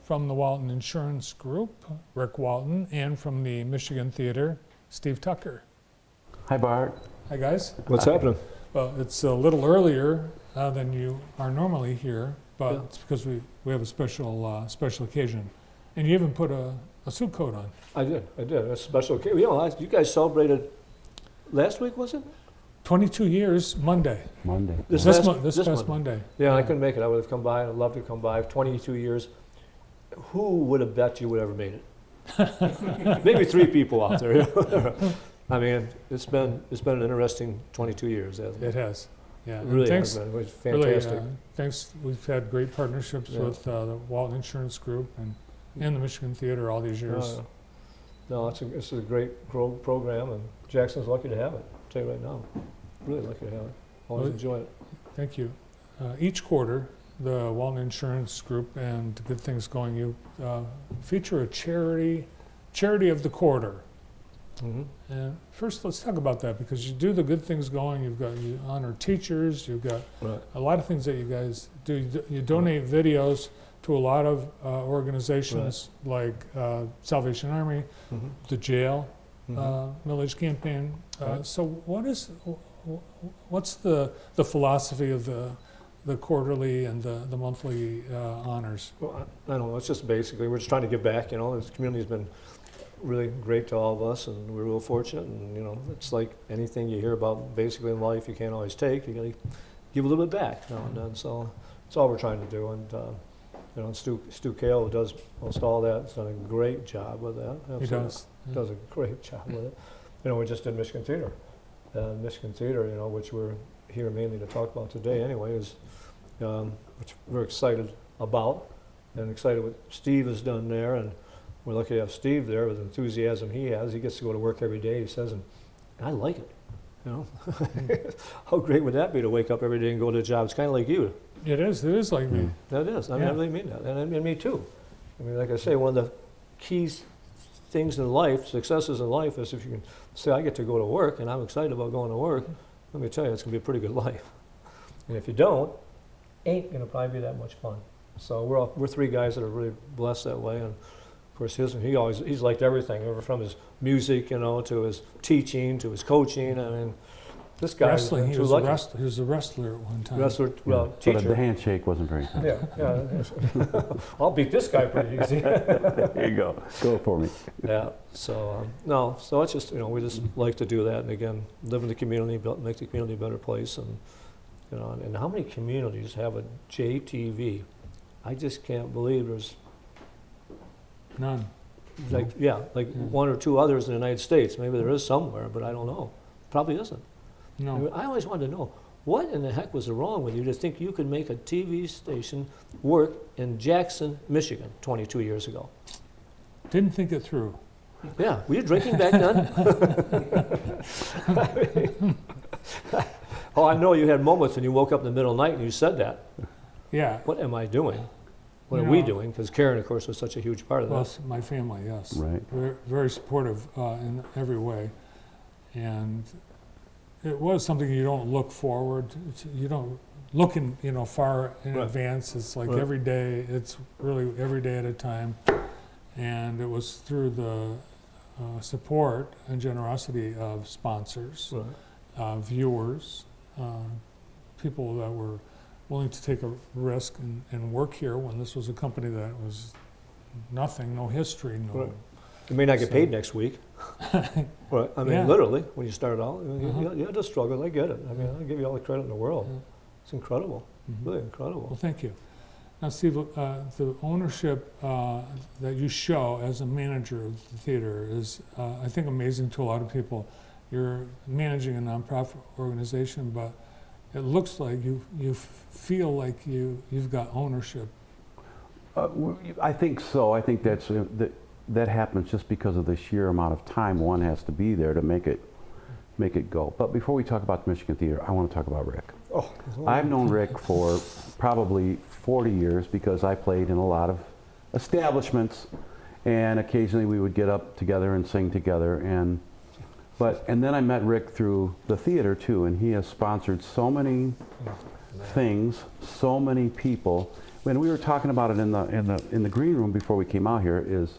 from the Walton Insurance Group, Rick Walton, and from the Michigan Theater, Steve Tucker. Hi, Bart. Hi, guys. What's happening? Well, it's a little earlier than you are normally here, but Yeah. it's because we have a special occasion. And you even put a suit coat on. I did. A special occasion. You know, you guys celebrated last week, was it? 22 years, Monday. This past Monday. Yeah, I couldn't make it. I would have come by. I'd love to come by. 22 years. Who would have bet you would ever made it? Maybe 3 people out there. I mean, it's been an interesting 22 years, hasn't it? It has. Yeah. It really thanks, has been. It was fantastic. Really, thanks. We've had great partnerships with the Walton Insurance Group and the Michigan Theater all these years. No, it's a great program, and Jackson's lucky to have it. I'll tell you right now. Really lucky to have it. Always enjoy it. Thank you. Each quarter, the Walton Insurance Group and Good Things Going, you feature a charity of the quarter. Mm-hmm. And first, let's talk about that, because you do the Good Things Going. You honor teachers. You've got a lot of things that you guys do. You donate videos to a lot of organizations like Salvation Army, the jail, Millage Campaign. So what's the philosophy of the quarterly and the monthly honors? Well, I don't know. It's just basically we're just trying to give back. You know, this community's been really great to all of us, and we're real fortunate. And you know, it's like anything you hear about basically in life, you can't always take. You got to give a little bit back now and then. So that's all we're trying to do. And you know, Stu Kale, who does most all that, has done a great job with that. Absolutely. He does. He does a great job with it. You know, we just did Michigan Theater. Michigan Theater, you know, which we're here mainly to talk about today anyway, is which we're excited about, and excited what Steve has done there. And we're lucky to have Steve there with the enthusiasm he has. He gets to go to work every day, he says, and I like it. You know, how great would that be to wake up every day and go to a job? It's kind of like you. It is like me. That is. I mean, I really mean that, and me too. I mean, like I say, one of the key things in life, successes in life, is if you can say, I get to go to work and I'm excited about going to work, let me tell you, it's going to be a pretty good life. And if you don't, ain't going to probably be that much fun. So we're 3 guys that are really blessed that way. And of course, he's liked everything, from his music, you know, to his teaching, to his coaching. I mean, this guy wrestling. He was a wrestler at one time. Wrestler, well, teacher. But the handshake wasn't very good. Yeah. I'll beat this guy pretty easy. There you go. Go for me. Yeah. So so it's just, you know, we just like to do that, and again, live in the community, make the community a better place, and you know, and how many communities have a JTV? I just can't believe there's none. Like 1 or 2 others in the United States. Maybe there is somewhere, but I don't know. Probably isn't. No. I mean, I always wanted to know, what in the heck was wrong with you to think you could make a TV station work in Jackson, Michigan 22 years ago? Didn't think it through. Yeah. Were you drinking back then? Oh, I know you had moments when you woke up in the middle of the night and you said that. Yeah. What am I doing? What are we doing? Because Karen, of course, was such a huge part of that. Well, my family, yes. Right. Very, very supportive in every way. And it was something you don't look forward to. You don't look far in advance. It's like every day. It's really every day at a time. And it was through the support and generosity of sponsors, viewers, people that were willing to take a risk and work here when this was a company that was nothing, no history, no. You may not get paid next week. But I mean, literally, when you start out, you had to struggle. I get it. I mean, I'll give you all the credit in the world. It's incredible, really incredible. Well, thank you. Now, Steve, the ownership that you show as a manager of the theater is, I think, amazing to a lot of people. You're managing a nonprofit organization, but it looks like you feel like you've got ownership. I think so. I think that happens just because of the sheer amount of time one has to be there to make it go. But before we talk about the Michigan Theater, I want to talk about Rick. Oh, I've known Rick for probably 40 years because I played in a lot of establishments, and occasionally we would get up together and sing together. And then I met Rick through the theater too, and he has sponsored so many things, so many people. when we were talking about it in the green room before we came out here, is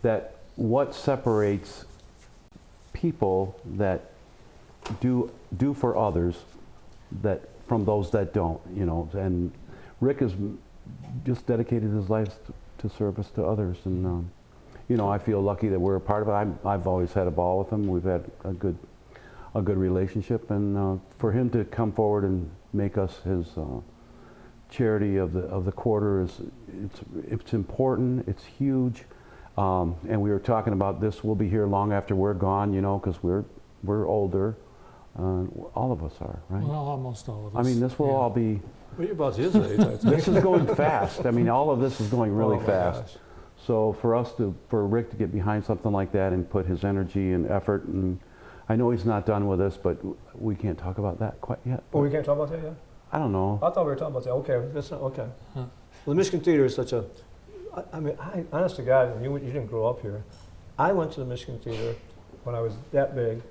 that what separates people that do for others that from those that don't, you know. And Rick has just dedicated his life to service to others, and you know, I feel lucky that we're a part of it. I've always had a ball with him. We've had a good relationship, and for him to come forward and make us his charity of the quarter it's important. It's huge, and we were talking about this. We'll be here long after we're gone, you know, because we're older. All of us are, right? Well, almost all of us. I mean, this will all be. Well, you're about his age, I think. This is going fast. I mean, all of this is going really Oh, my fast. gosh. So for Rick to get behind something like that and put his energy and effort, and I know he's not done with us, but we can't talk about that quite yet. Oh, we can't talk about that yet? I don't know. I thought we were talking about that. Okay, that's not, okay. Huh. Well, the Michigan Theater is such a, I mean, honest to God, you didn't grow up here. I went to the Michigan Theater when I was that big,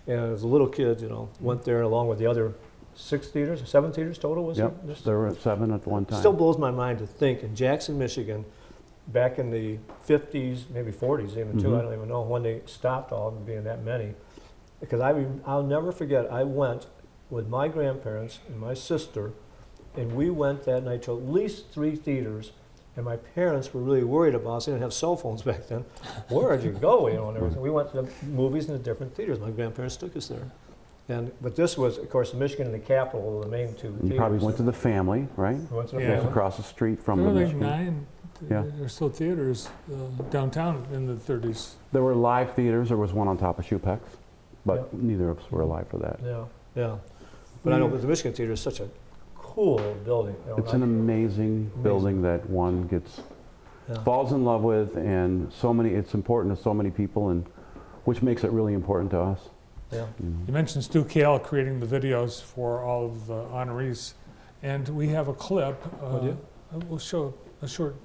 and as a little kid, you know, went there along with the other 7 theaters total, was Yep, it? there were 7 at one time. Still blows my mind to think in Jackson, Michigan, back in the 50s, maybe 40s even too, I don't even know, when they stopped all of them being that many. Because I'll never forget, I went with my grandparents and my sister, and we went that night to at least 3 theaters, and my parents were really worried about us. They didn't have cell phones back then. Where'd you go, you know, and everything. We went to the movies in the different theaters. My grandparents took us there. But this was, of course, Michigan and the Capitol were the main 2 theaters. You probably went to the Family, right? We went to the Yeah. That's Family. across the street from There the were like Michigan. 9 or so theaters downtown in the 30s. There were live theaters. There was one on top of Shoepex, but Yep. neither of us were alive for that. Yeah. But I know but the Michigan Theater is such a cool building. You know, It's an amazing building that one gets falls in love with, and it's important to so many people, and which makes it really important to us. Yeah. You know. You mentioned Stu Kale creating the videos for all of the honorees, and we have a clip. Oh, do you? We'll show a short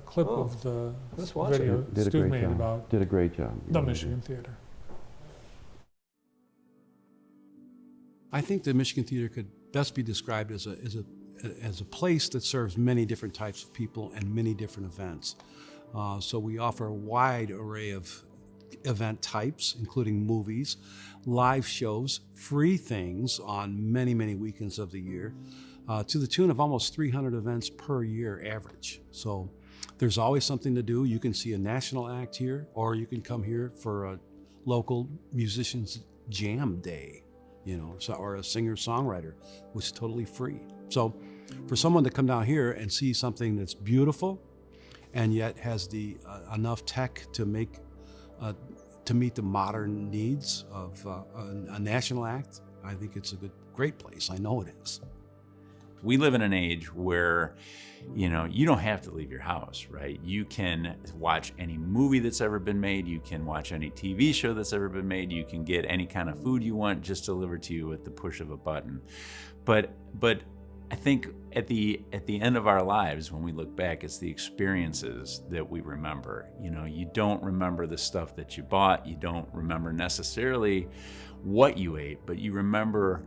clip Oh, of the let's watch it. video Did a Stu great made job. about Did a great job. the Michigan Theater. I think the Michigan Theater could best be described as a place that serves many different types of people and many different events. So we offer a wide array of event types, including movies, live shows, free things on many, many weekends of the year, to the tune of almost 300 events per year average. So there's always something to do. You can see a national act here, or you can come here for a local musicians jam day, you know, or a singer-songwriter, which is totally free. So for someone to come down here and see something that's beautiful and yet has the enough tech to make to meet the modern needs of a national act, I think it's a great place. I know it is. We live in an age where, you know, you don't have to leave your house, right? You can watch any movie that's ever been made. You can watch any TV show that's ever been made. You can get any kind of food you want just delivered to you at the push of a button. But I think at the end of our lives, when we look back, it's the experiences that we remember. You know, you don't remember the stuff that you bought. You don't remember necessarily what you ate, but you remember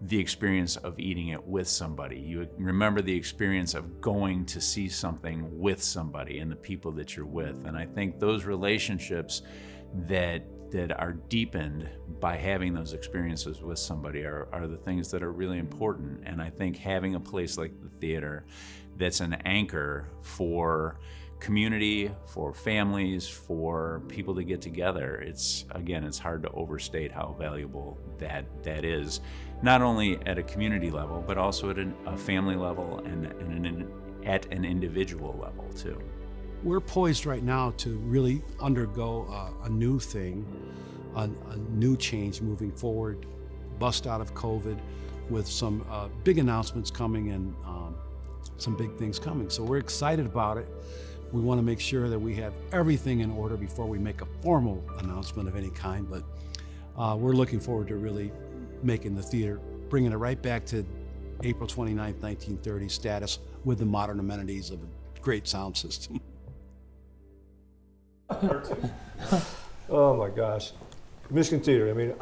the experience of eating it with somebody. You remember the experience of going to see something with somebody and the people that you're with. And I think those relationships that are deepened by having those experiences with somebody are the things that are really important. And I think having a place like the theater that's an anchor for community, for families, for people to get together, it's hard to overstate how valuable that is, not only at a community level, but also at a family level and at an individual level too. We're poised right now to really undergo a new thing, a new change moving forward, bust out of COVID with some big announcements coming and some big things coming. So we're excited about it. We want to make sure that we have everything in order before we make a formal announcement of any kind, but we're looking forward to really making the theater, bringing it right back to April 29th, 1930 status with the modern amenities of a great sound system. Oh my gosh. Michigan Theater, I mean,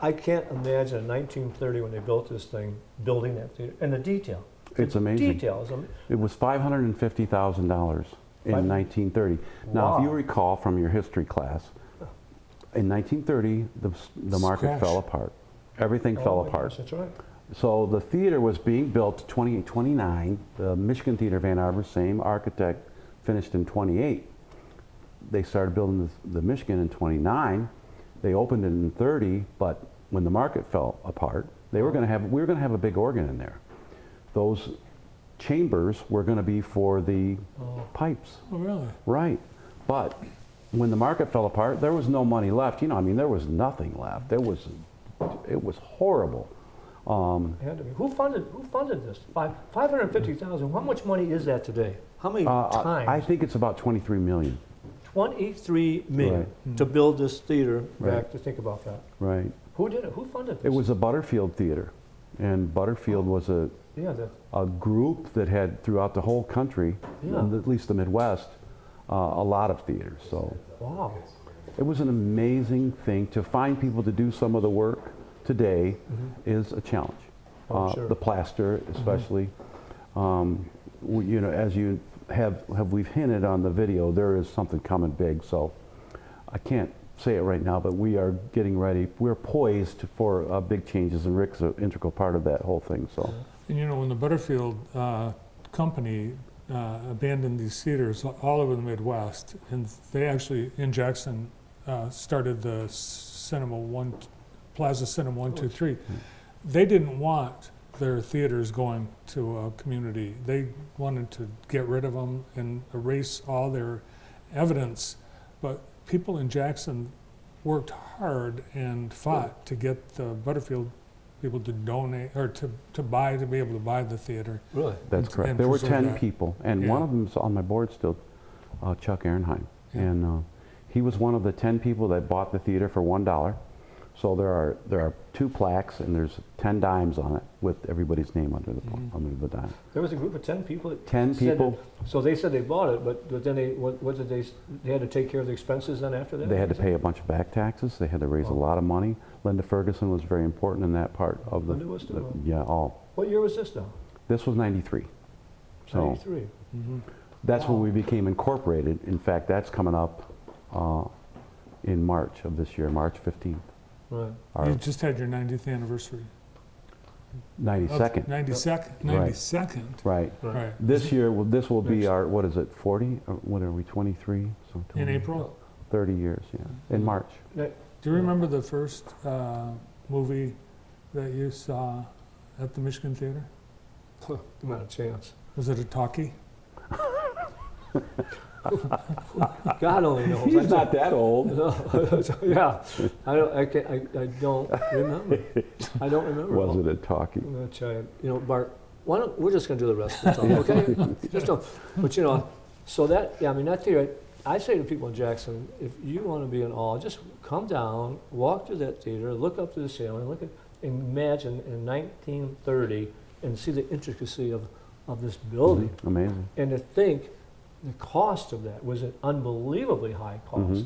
I can't imagine in 1930 when they built this thing, building that theater, and the detail. It's amazing. Details. It was $550,000 in Five- 1930. Now, if you Wow. recall from your history class, in 1930, the market Crash. fell apart. Everything Oh fell my apart. gosh, that's right. So the theater was being built 29. The Michigan Theater, Van Arbor, same architect, finished in 28. They started building the Michigan in 29. They opened it in 30, but when the market fell apart, we were going to have a big organ in there. Those chambers were going to be for the pipes. Oh, really? Right. But when the market fell apart, there was no money left. You know, I mean, there was nothing left. It was horrible. It had to be. Who funded this? 550,000. How much money is that today? How many times? I think it's about 23 million. 23 million to build this theater. Right. Back to think about that. Right. Who did it? Who funded this? It was a Butterfield Theater, and Butterfield was Yeah, that. a group that had throughout the whole country, Yeah. at least the Midwest, a lot of theaters. So Wow. it was an amazing thing to find people to do some of the work today is a challenge. Oh, sure. The plaster, especially. You know, as you we've hinted on the video, there is something coming big. So I can't say it right now, but we are getting ready. We're poised for big changes, and Rick's an integral part of that whole thing. So. And you know, when the Butterfield company abandoned these theaters all over the Midwest, and they actually, in Jackson, started the Plaza Cinema 1, 2, 3. They didn't want their theaters going to a community. They wanted to get rid of them and erase all their evidence. But people in Jackson worked hard and fought to get the Butterfield people to donate or to be able to buy the theater. Really? That's and- correct. and There were preserve 10 that. people, and Yeah. one of them's on my board still, Chuck Ehrenheim. Yeah. And he was one of the 10 people that bought the theater for $1. So there are 2 plaques, and there's 10 dimes on it with everybody's name under the dime. There was a group of 10 people. That 10 said people. that- so they said they bought it, but then what did they? They had to take care of the expenses then after that. They had to pay a bunch of back taxes. They had to raise a lot of money. Linda Ferguson was very important in that part of the. Linda was too, huh? Yeah, all. What year was this though? This was 93. So 93. that's when we became incorporated. In fact, that's coming up in March of this year, March 15th. Right. Our You just had your 90th anniversary. 92nd. 92nd. Right. 92nd. Right. Right. This year, this will be Next. our, what is it, 40? Or what are we, 23? So In 20, April. 30 years, yeah, in March. Do you remember the first movie that you saw at the Michigan Theater? Not a chance. Was it a talkie? God only knows. He's not that old. Yeah, I don't remember. I don't remember. Was it a talkie? I'm gonna tell you. You know, Bart. Why don't we're just gonna do the rest of the talk, okay? Just don't. But you know, so that I mean that theater. I say to people in Jackson, if you want to be in awe, just come down, walk through that theater, look up to the ceiling, look at, imagine in 1930, and see the intricacy of this building, Amazing. and to think the cost of that was an unbelievably high cost.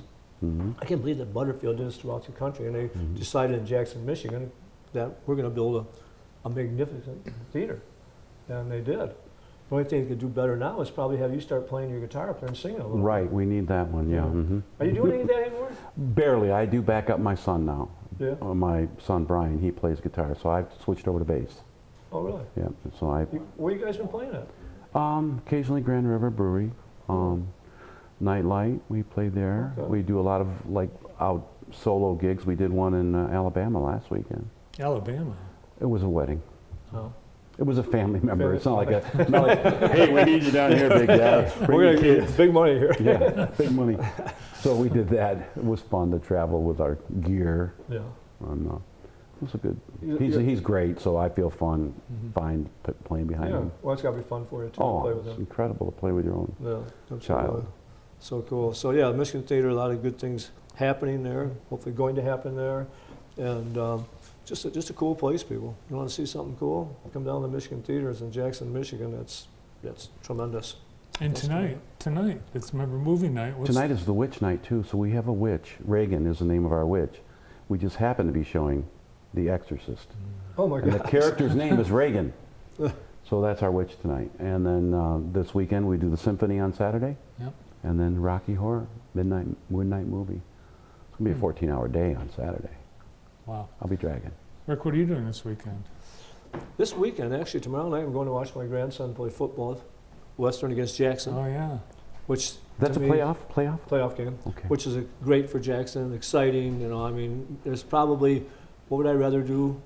I can't believe that Butterfield did this throughout the country, and they decided in Jackson, Michigan, that we're going to build a magnificent theater, and they did. The only thing you could do better now is probably have you start playing your guitar up there and singing a little. Right, we need that one, yeah. Are you doing any of that anymore? Barely. I do back up my son now. Yeah. My son Brian, he plays guitar, so I've switched over to bass. Oh, really? Yeah, so I Where you guys been playing at? occasionally Grand River Brewery, Nightlight, we played there. Okay. We do a lot of like out solo gigs. We did one in Alabama last weekend. Alabama. It was a wedding. Oh. It was a family member. Family- It's not like hey, we need you down here, big guy. Bring We're your going to kids. get big money here. Yeah, big money. So we did that. It was fun to travel with our gear. Yeah. And, it was a good. You- He's great, so I feel fine playing behind Yeah. him. Well, it's got to be fun for you too to Oh, play with it's them. incredible to play with your own Yeah. Absolutely. child. So cool. So yeah, Michigan Theater, a lot of good things happening there. Hopefully, going to happen there, and just a cool place, people. You want to see something cool? Come down to Michigan Theaters in Jackson, Michigan. That's tremendous. And That's tonight, it's remember movie night. What's Tonight is the witch night too, so we have a witch. Reagan is the name of our witch. We just happen to be showing The Exorcist, Oh my and the God. character's name is Reagan. So that's our witch tonight. And then this weekend we do the symphony on Saturday. Yep. And then Rocky Horror, midnight movie. It's going to be a 14-hour day on Saturday. Wow. I'll be dragging. Rick, what are you doing this weekend? This weekend, actually, tomorrow night, I'm going to watch my grandson play football, Western against Jackson, Oh, yeah. which That's to a me- playoff? game, Okay. which is great for Jackson, exciting. You know, I mean, there's probably, what would I rather do?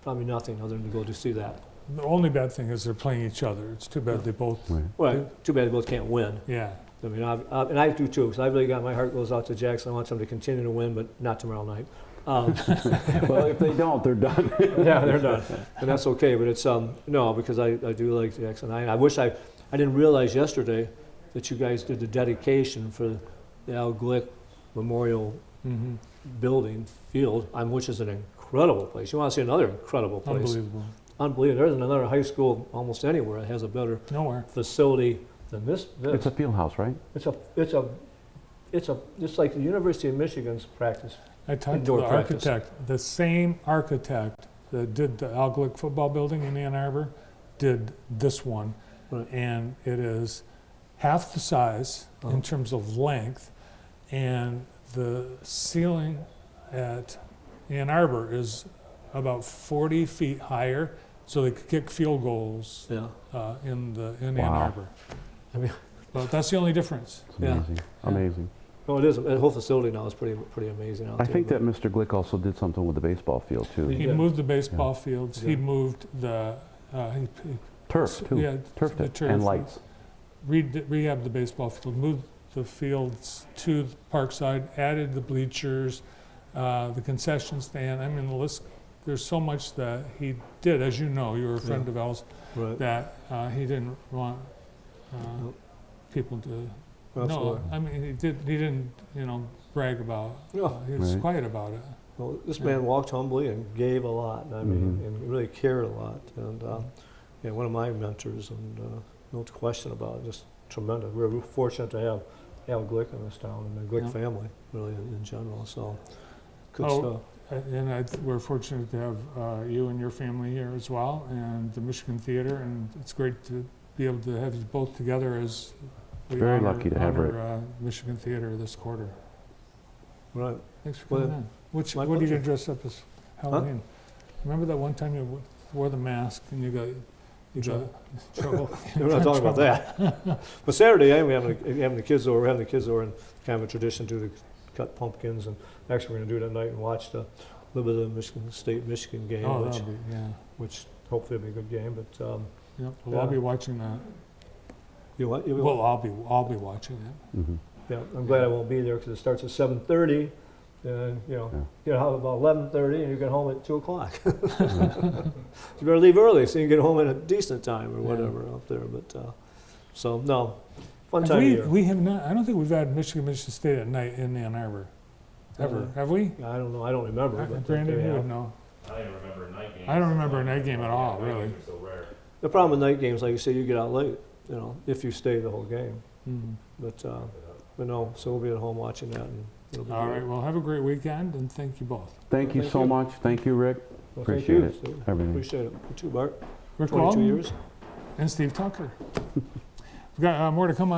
Probably nothing other than to go to see that. The only bad thing is they're playing each other. It's too bad they both, Right. Well, too bad they both can't win. yeah. I mean, and I do too, because I really got my heart goes out to Jackson. I want them to continue to win, but not tomorrow night. Well, if they don't, they're done. Yeah, they're done, and that's okay. But it's no, because I do like Jackson. I wish I didn't realize yesterday that you guys did the dedication for the Al Glick Memorial Mm-hmm. building field, which is an incredible place. You want to see another incredible place? Unbelievable. Unbelievable. There isn't another high school almost anywhere that has a better Nowhere. facility than this. It's a field house, right? It's like the University of Michigan's practice. I talked to Indoor the practice. architect, the same architect that did the Al Glick football building in Ann Arbor did this one. Right. And it is half the size Uh-huh. in terms of length, and the ceiling at Ann Arbor is about 40 feet higher, so they could kick field goals Yeah. in Ann Wow. Arbor. I mean, But that's the only difference. It's Yeah. amazing. Yeah. Amazing. no, it is. The whole facility now is pretty amazing out I there. think but- that Mr. Glick also did something with the baseball field, too. He He did. moved the baseball fields. He Yeah. moved the he Turf, too. yeah, Turfed the it. turf. And lights. rehabbed the baseball field, moved the fields to the Parkside, added the bleachers, the concession stand. I mean, the list. There's so much that he did. As you know, you were a friend Yeah. of Al's. Right. That he didn't want Nope. people to. Absolutely. No, I mean, he didn't, brag about. No. He was Right. quiet about it. Well, this Yeah. man walked humbly and gave a lot. I mean, Mhm. and really cared a lot. And yeah, one of my mentors, and no question about it, just tremendous. We're fortunate to have Al Glick in this town and the Glick Yeah. family, really, in general. So, good Oh, stuff. And we're fortunate to have you and your family here as well, and the Michigan Theater, and it's great to be able to have you both together as we Very honor, lucky to have honor, Rick. Michigan Theater this quarter. Right. Thanks for Well, coming in. What my are you going pleasure. to dress up as Halloween? Remember that one time you wore the mask and you got Trouble. trouble? We're not talking about that. But Saturday, we're having the kids over. We're having the kids over, and kind of a tradition to cut pumpkins. And actually, we're going to do it at night and watch the little bit of the Michigan State Michigan game, Oh, which that'll be, yeah. which hopefully will be a good game. But Yep. Well, I'll Yeah. be watching that. you what? Well, I'll be watching it. Mhm. Yeah, I'm glad I won't be there because it starts at 7:30, and Yeah. get out about 11:30, and you get home at 2:00. You better leave early so you can get home at a decent time or Yeah. whatever out there. But so no, fun Have time of year. we have not. I don't think we've had Michigan State at night in Ann Arbor. Ever Uh, have we? I don't know. I don't remember. But Brandon, they you have. would know. I don't even remember a night game. I don't remember a night game at all, Night really. games are so rare. The problem with night games, like you say, you get out late. If you stay the whole game. Mhm. But no. So we'll be at home watching that, and it'll be All great. right. Well, have a great weekend, and thank you both. Thank you Thank so you. much. Thank you, Rick. Well, Appreciate thank it. you. Steve. Everything. Appreciate it. You too, Bart. Rick 22 Walton years. and Steve Tucker. We've got more to come on.